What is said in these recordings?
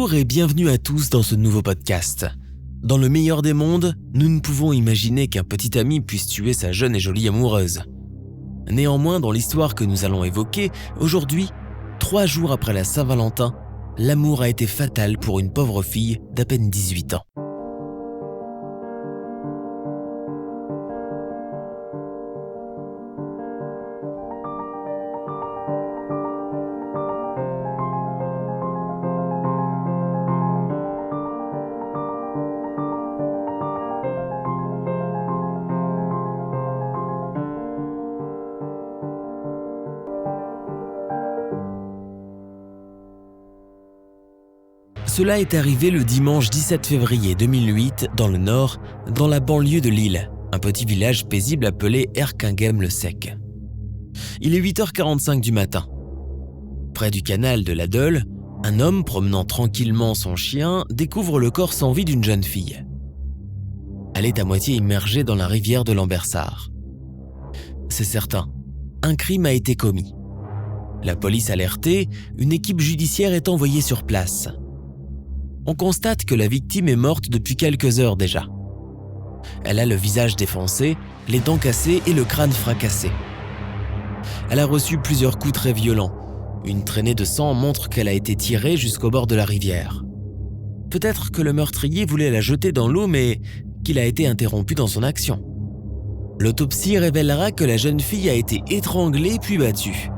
Bonjour et bienvenue à tous dans ce nouveau podcast. Dans le meilleur des mondes, nous ne pouvons imaginer qu'un petit ami puisse tuer sa jeune et jolie amoureuse. Néanmoins, dans l'histoire que nous allons évoquer, aujourd'hui, 3 jours après la Saint-Valentin, l'amour a été fatal pour une pauvre fille d'à peine 18 ans. Cela est arrivé le dimanche 17 février 2008 dans le Nord, dans la banlieue de Lille, un petit village paisible appelé Erquinghem-le-Sec. Il est 8h45 du matin. Près du canal de la Deule, un homme promenant tranquillement son chien découvre le corps sans vie d'une jeune fille. Elle est à moitié immergée dans la rivière de Lambersart. C'est certain, un crime a été commis. La police alertée, une équipe judiciaire est envoyée sur place. On constate que la victime est morte depuis quelques heures déjà. Elle a le visage défoncé, les dents cassées et le crâne fracassé. Elle a reçu plusieurs coups très violents. Une traînée de sang montre qu'elle a été tirée jusqu'au bord de la rivière. Peut-être que le meurtrier voulait la jeter dans l'eau, mais qu'il a été interrompu dans son action. L'autopsie révélera que la jeune fille a été étranglée puis battue.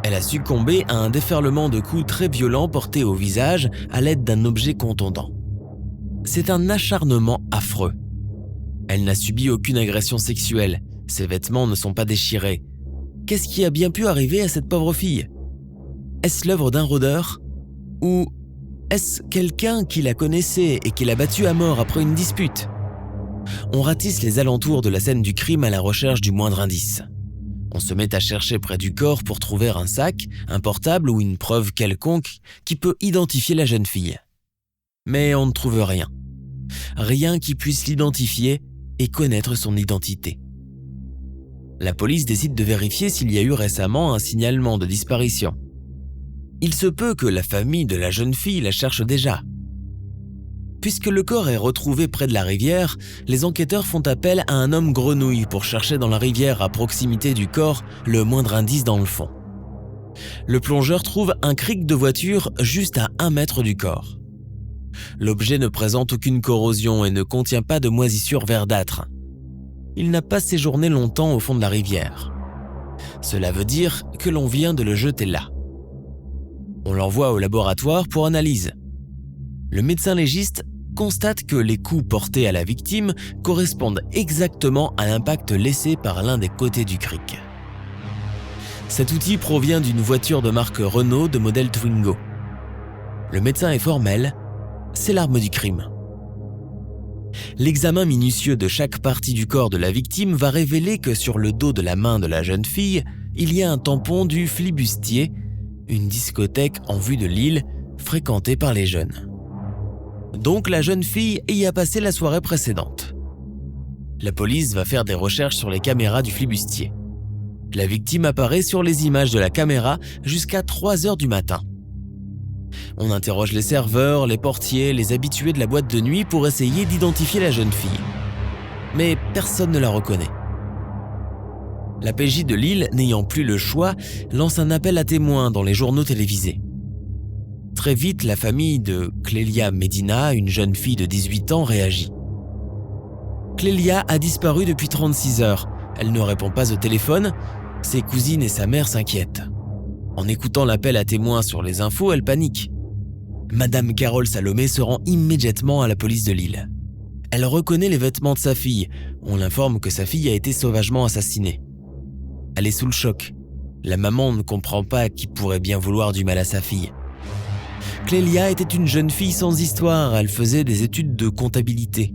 Elle a succombé à un déferlement de coups très violents portés au visage à l'aide d'un objet contondant. C'est un acharnement affreux. Elle n'a subi aucune agression sexuelle, ses vêtements ne sont pas déchirés. Qu'est-ce qui a bien pu arriver à cette pauvre fille ? Est-ce l'œuvre d'un rôdeur ? Ou est-ce quelqu'un qui la connaissait et qui l'a battue à mort après une dispute ? On ratisse les alentours de la scène du crime à la recherche du moindre indice. On se met à chercher près du corps pour trouver un sac, un portable ou une preuve quelconque qui peut identifier la jeune fille. Mais on ne trouve rien. Rien qui puisse l'identifier et connaître son identité. La police décide de vérifier s'il y a eu récemment un signalement de disparition. Il se peut que la famille de la jeune fille la cherche déjà. Puisque le corps est retrouvé près de la rivière, les enquêteurs font appel à un homme grenouille pour chercher dans la rivière à proximité du corps le moindre indice dans le fond. Le plongeur trouve un cric de voiture juste à 1 mètre du corps. L'objet ne présente aucune corrosion et ne contient pas de moisissure verdâtre. Il n'a pas séjourné longtemps au fond de la rivière. Cela veut dire que l'on vient de le jeter là. On l'envoie au laboratoire pour analyse. Le médecin légiste constate que les coups portés à la victime correspondent exactement à l'impact laissé par l'un des côtés du cric. Cet outil provient d'une voiture de marque Renault de modèle Twingo. Le médecin est formel, c'est l'arme du crime. L'examen minutieux de chaque partie du corps de la victime va révéler que sur le dos de la main de la jeune fille, il y a un tampon du Flibustier, une discothèque en vue de Lille fréquentée par les jeunes. Donc la jeune fille y a passé la soirée précédente. La police va faire des recherches sur les caméras du Flibustier. La victime apparaît sur les images de la caméra jusqu'à 3h du matin. On interroge les serveurs, les portiers, les habitués de la boîte de nuit pour essayer d'identifier la jeune fille. Mais personne ne la reconnaît. La PJ de Lille, n'ayant plus le choix, lance un appel à témoins dans les journaux télévisés. Très vite, la famille de Clélia Medina, une jeune fille de 18 ans, réagit. Clélia a disparu depuis 36 heures. Elle ne répond pas au téléphone. Ses cousines et sa mère s'inquiètent. En écoutant l'appel à témoins sur les infos, elle panique. Madame Carole Salomé se rend immédiatement à la police de Lille. Elle reconnaît les vêtements de sa fille. On l'informe que sa fille a été sauvagement assassinée. Elle est sous le choc. La maman ne comprend pas qui pourrait bien vouloir du mal à sa fille. Clélia était une jeune fille sans histoire, elle faisait des études de comptabilité.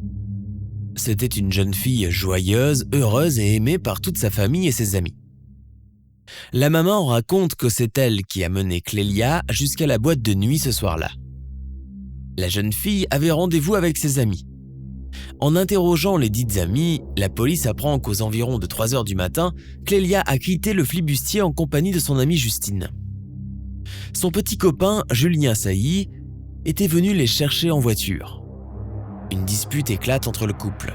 C'était une jeune fille joyeuse, heureuse et aimée par toute sa famille et ses amis. La maman raconte que c'est elle qui a mené Clélia jusqu'à la boîte de nuit ce soir-là. La jeune fille avait rendez-vous avec ses amis. En interrogeant les dites amies, la police apprend qu'aux environs de 3h du matin, Clélia a quitté le Flibustier en compagnie de son amie Justine. Son petit copain, Julien Sailly, était venu les chercher en voiture. Une dispute éclate entre le couple.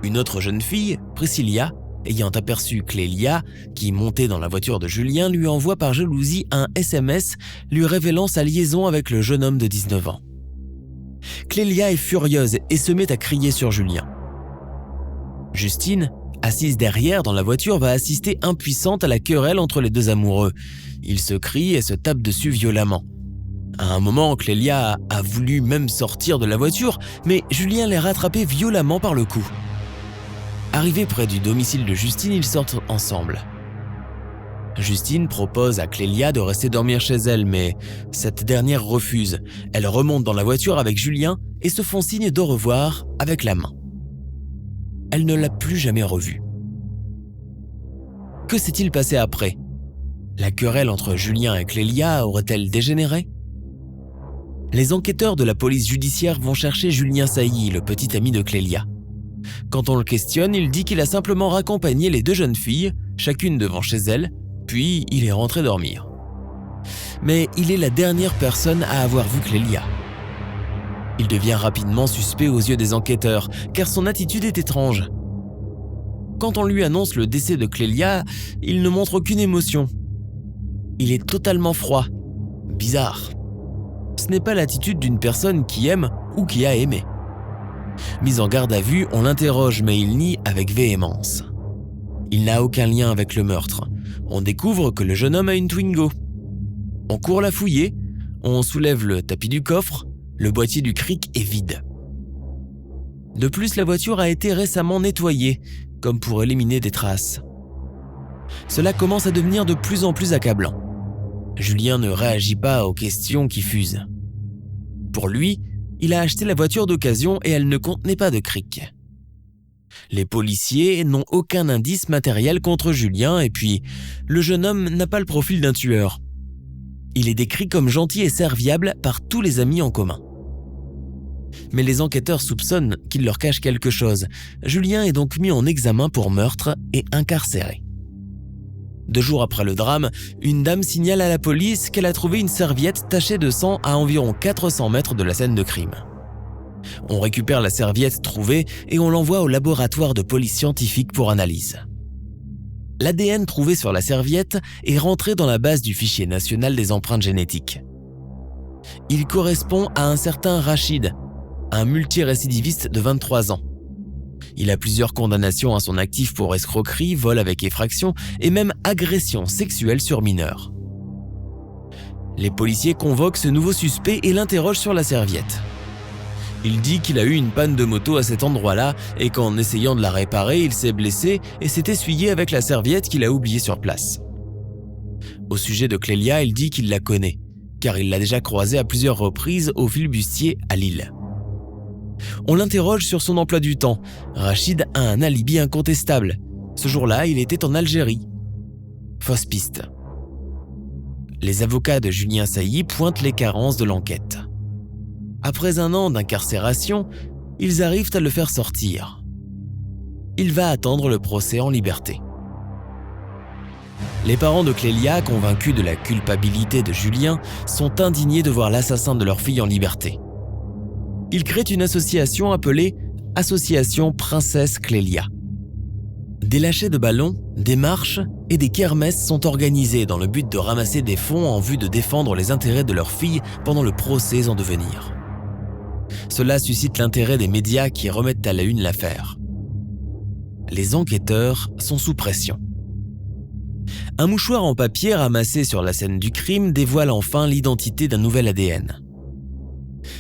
Une autre jeune fille, Priscilla, ayant aperçu Clélia, qui montait dans la voiture de Julien, lui envoie par jalousie un SMS lui révélant sa liaison avec le jeune homme de 19 ans. Clélia est furieuse et se met à crier sur Julien. Justine, assise derrière dans la voiture, va assister impuissante à la querelle entre les deux amoureux. Ils se crient et se tapent dessus violemment. À un moment, Clélia a voulu même sortir de la voiture, mais Julien l'est rattrapé violemment par le cou. Arrivés près du domicile de Justine, ils sortent ensemble. Justine propose à Clélia de rester dormir chez elle, mais cette dernière refuse. Elle remonte dans la voiture avec Julien et se font signe d'au revoir avec la main. Elle ne l'a plus jamais revu. Que s'est-il passé après ? La querelle entre Julien et Clélia aurait-elle dégénéré ? Les enquêteurs de la police judiciaire vont chercher Julien Sailly, le petit ami de Clélia. Quand on le questionne, il dit qu'il a simplement raccompagné les deux jeunes filles, chacune devant chez elle, puis il est rentré dormir. Mais il est la dernière personne à avoir vu Clélia. Il devient rapidement suspect aux yeux des enquêteurs, car son attitude est étrange. Quand on lui annonce le décès de Clélia, il ne montre aucune émotion. Il est totalement froid, bizarre. Ce n'est pas l'attitude d'une personne qui aime ou qui a aimé. Mis en garde à vue, on l'interroge, mais il nie avec véhémence. Il n'a aucun lien avec le meurtre. On découvre que le jeune homme a une Twingo. On court la fouiller, on soulève le tapis du coffre, le boîtier du cric est vide. De plus, la voiture a été récemment nettoyée, comme pour éliminer des traces. Cela commence à devenir de plus en plus accablant. Julien ne réagit pas aux questions qui fusent. Pour lui, il a acheté la voiture d'occasion et elle ne contenait pas de cric. Les policiers n'ont aucun indice matériel contre Julien et puis, le jeune homme n'a pas le profil d'un tueur. Il est décrit comme gentil et serviable par tous les amis en commun. Mais les enquêteurs soupçonnent qu'il leur cache quelque chose. Julien est donc mis en examen pour meurtre et incarcéré. 2 jours après le drame, une dame signale à la police qu'elle a trouvé une serviette tachée de sang à environ 400 mètres de la scène de crime. On récupère la serviette trouvée et on l'envoie au laboratoire de police scientifique pour analyse. L'ADN trouvé sur la serviette est rentré dans la base du fichier national des empreintes génétiques. Il correspond à un certain Rachid, un multirécidiviste de 23 ans. Il a plusieurs condamnations à son actif pour escroquerie, vol avec effraction et même agression sexuelle sur mineurs. Les policiers convoquent ce nouveau suspect et l'interrogent sur la serviette. Il dit qu'il a eu une panne de moto à cet endroit-là et qu'en essayant de la réparer, il s'est blessé et s'est essuyé avec la serviette qu'il a oubliée sur place. Au sujet de Clélia, il dit qu'il la connaît, car il l'a déjà croisée à plusieurs reprises au flibustier à Lille. On l'interroge sur son emploi du temps. Rachid a un alibi incontestable. Ce jour-là, il était en Algérie. Fausse piste. Les avocats de Julien Sailly pointent les carences de l'enquête. Après 1 an d'incarcération, ils arrivent à le faire sortir. Il va attendre le procès en liberté. Les parents de Clélia, convaincus de la culpabilité de Julien, sont indignés de voir l'assassin de leur fille en liberté. Ils créent une association appelée « Association Princesse Clélia ». Des lâchers de ballons, des marches et des kermesses sont organisés dans le but de ramasser des fonds en vue de défendre les intérêts de leur fille pendant le procès en devenir. Cela suscite l'intérêt des médias qui remettent à la une l'affaire. Les enquêteurs sont sous pression. Un mouchoir en papier ramassé sur la scène du crime dévoile enfin l'identité d'un nouvel ADN.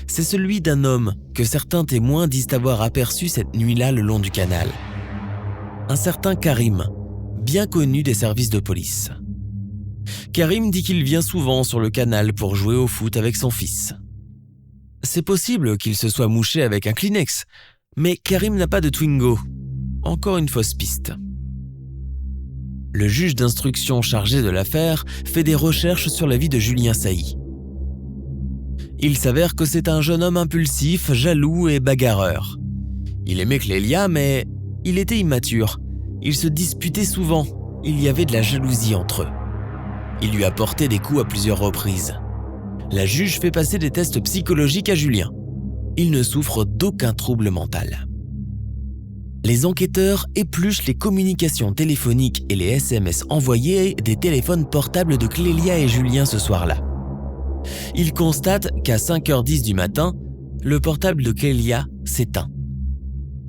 C'est celui d'un homme que certains témoins disent avoir aperçu cette nuit-là le long du canal. Un certain Karim, bien connu des services de police. Karim dit qu'il vient souvent sur le canal pour jouer au foot avec son fils. C'est possible qu'il se soit mouché avec un Kleenex, mais Karim n'a pas de Twingo. Encore une fausse piste. Le juge d'instruction chargé de l'affaire fait des recherches sur la vie de Julien Sailly. Il s'avère que c'est un jeune homme impulsif, jaloux et bagarreur. Il aimait Clélia, mais il était immature. Ils se disputaient souvent. Il y avait de la jalousie entre eux. Il lui a porté des coups à plusieurs reprises. La juge fait passer des tests psychologiques à Julien. Il ne souffre d'aucun trouble mental. Les enquêteurs épluchent les communications téléphoniques et les SMS envoyés des téléphones portables de Clélia et Julien ce soir-là. Ils constatent qu'à 5h10 du matin, le portable de Clélia s'éteint.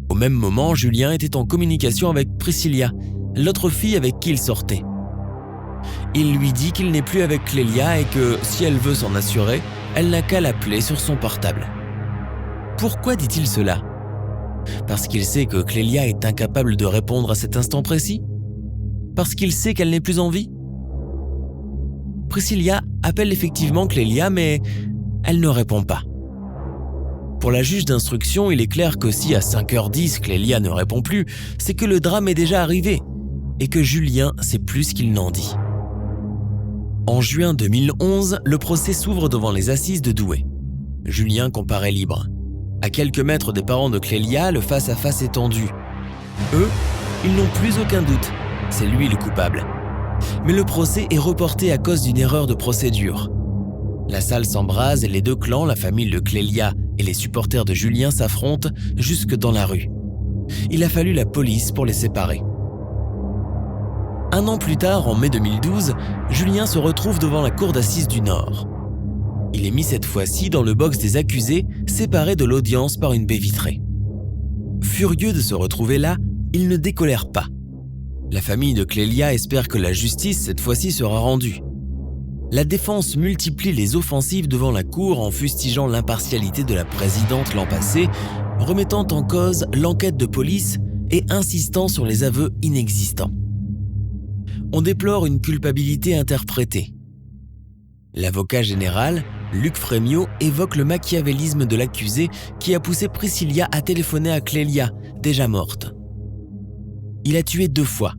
Au même moment, Julien était en communication avec Priscilla, l'autre fille avec qui il sortait. Il lui dit qu'il n'est plus avec Clélia et que, si elle veut s'en assurer, elle n'a qu'à l'appeler sur son portable. Pourquoi dit-il cela ? Parce qu'il sait que Clélia est incapable de répondre à cet instant précis ? Parce qu'il sait qu'elle n'est plus en vie ? Priscilla appelle effectivement Clélia, mais elle ne répond pas. Pour la juge d'instruction, il est clair que si à 5h10 Clélia ne répond plus, c'est que le drame est déjà arrivé et que Julien sait plus ce qu'il n'en dit. En juin 2011, le procès s'ouvre devant les assises de Douai. Julien comparaît libre. À quelques mètres des parents de Clélia, le face-à-face est tendu. Eux, ils n'ont plus aucun doute, c'est lui le coupable. Mais le procès est reporté à cause d'une erreur de procédure. La salle s'embrase et les deux clans, la famille de Clélia et les supporters de Julien, s'affrontent jusque dans la rue. Il a fallu la police pour les séparer. Un an plus tard, en mai 2012, Julien se retrouve devant la cour d'assises du Nord. Il est mis cette fois-ci dans le box des accusés, séparé de l'audience par une baie vitrée. Furieux de se retrouver là, il ne décolère pas. La famille de Clélia espère que la justice, cette fois-ci, sera rendue. La défense multiplie les offensives devant la cour en fustigeant l'impartialité de la présidente l'an passé, remettant en cause l'enquête de police et insistant sur les aveux inexistants. On déplore une culpabilité interprétée. L'avocat général, Luc Frémiot, évoque le machiavélisme de l'accusé qui a poussé Priscilla à téléphoner à Clélia, déjà morte. Il a tué 2 fois,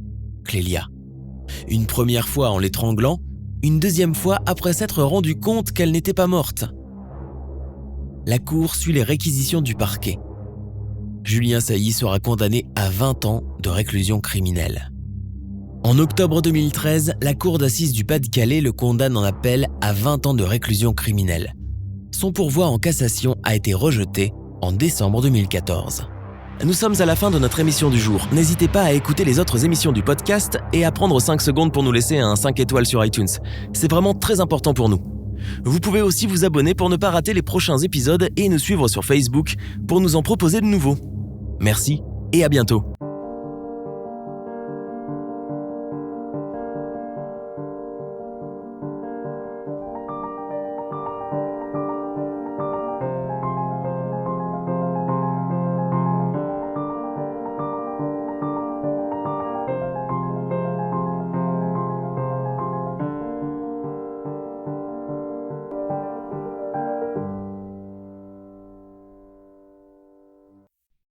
Clélia. Une première fois en l'étranglant, une deuxième fois après s'être rendu compte qu'elle n'était pas morte. La cour suit les réquisitions du parquet. Julien Sailly sera condamné à 20 ans de réclusion criminelle. En octobre 2013, la cour d'assises du Pas-de-Calais le condamne en appel à 20 ans de réclusion criminelle. Son pourvoi en cassation a été rejeté en décembre 2014. Nous sommes à la fin de notre émission du jour. N'hésitez pas à écouter les autres émissions du podcast et à prendre 5 secondes pour nous laisser un 5 étoiles sur iTunes. C'est vraiment très important pour nous. Vous pouvez aussi vous abonner pour ne pas rater les prochains épisodes et nous suivre sur Facebook pour nous en proposer de nouveaux. Merci et à bientôt.